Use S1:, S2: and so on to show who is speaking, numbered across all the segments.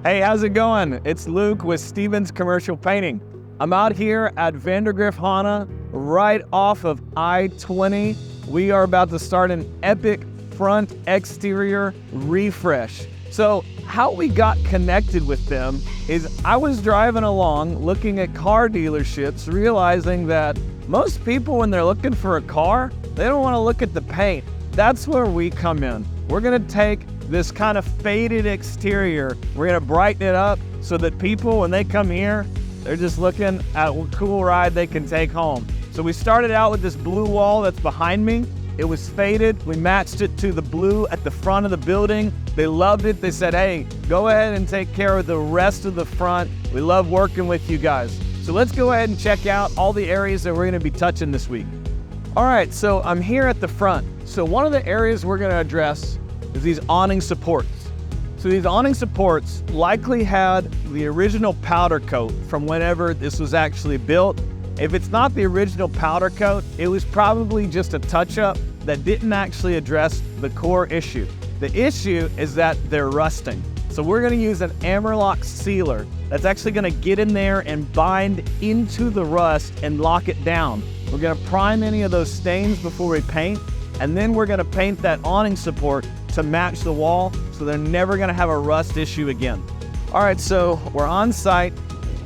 S1: Hey, how's it going? It's Luke with Stevens Commercial Painting. I'm out here at Vandergrift Honda, right off of I-20. We are about to start an epic front exterior refresh. So how we got connected with them is I was driving along looking at car dealerships, realizing that most people when they're looking for a car, they don't want to look at the paint. That's where we come in. We're gonna take this kind of faded exterior, we're gonna brighten it up so that people, when they come here, they're just looking at a cool ride they can take home. So we started out with this blue wall that's behind me. It was faded. We matched it to the blue at the front of the building. They loved it. They said, hey, go ahead and take care of the rest of the front. We love working with you guys. So let's go ahead and check out all the areas that we're gonna be touching this week. All right, so I'm here at the front. So one of the areas we're gonna address is these awning supports. So these awning supports likely had the original powder coat from whenever this was actually built. If it's not the original powder coat, it was probably just a touch-up that didn't actually address the core issue. The issue is that they're rusting. So we're gonna use an Amerlock sealer that's actually gonna get in there and bind into the rust and lock it down. We're gonna prime any of those stains before we paint, and then we're gonna paint that awning support to match the wall so they're never gonna have a rust issue again. All right, so we're on site.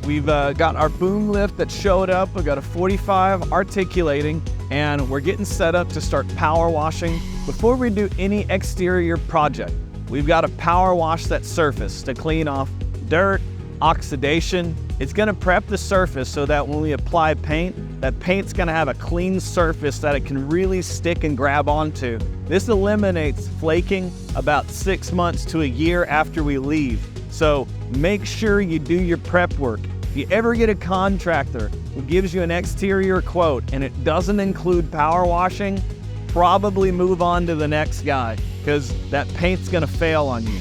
S1: We've got our boom lift that showed up. We've got a 45 articulating, and we're getting set up to start power washing. Before we do any exterior project, we've got to power wash that surface to clean off dirt, oxidation. It's gonna prep the surface so that when we apply paint, that paint's gonna have a clean surface that it can really stick and grab onto. This eliminates flaking about 6 months to a year after we leave. So make sure you do your prep work. If you ever get a contractor who gives you an exterior quote and it doesn't include power washing, probably move on to the next guy because that paint's gonna fail on you.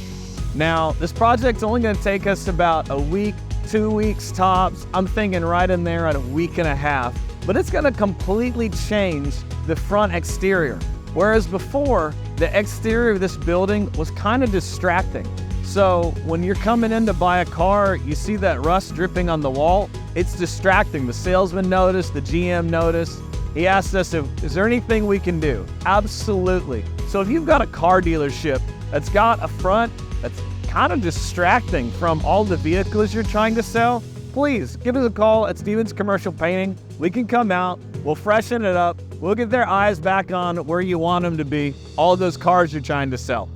S1: Now, this project's only gonna take us about a week, 2 weeks tops. I'm thinking right in there at a week and a half, but it's gonna completely change the front exterior. Whereas before, the exterior of this building was kind of distracting. So when you're coming in to buy a car, you see that rust dripping on the wall, it's distracting. The salesman noticed, the GM noticed. He asked us, is there anything we can do? Absolutely. So if you've got a car dealership that's got a front that's kind of distracting from all the vehicles you're trying to sell, please give us a call at Stevens Commercial Painting. We can come out, we'll freshen it up, we'll get their eyes back on where you want them to be, all of those cars you're trying to sell.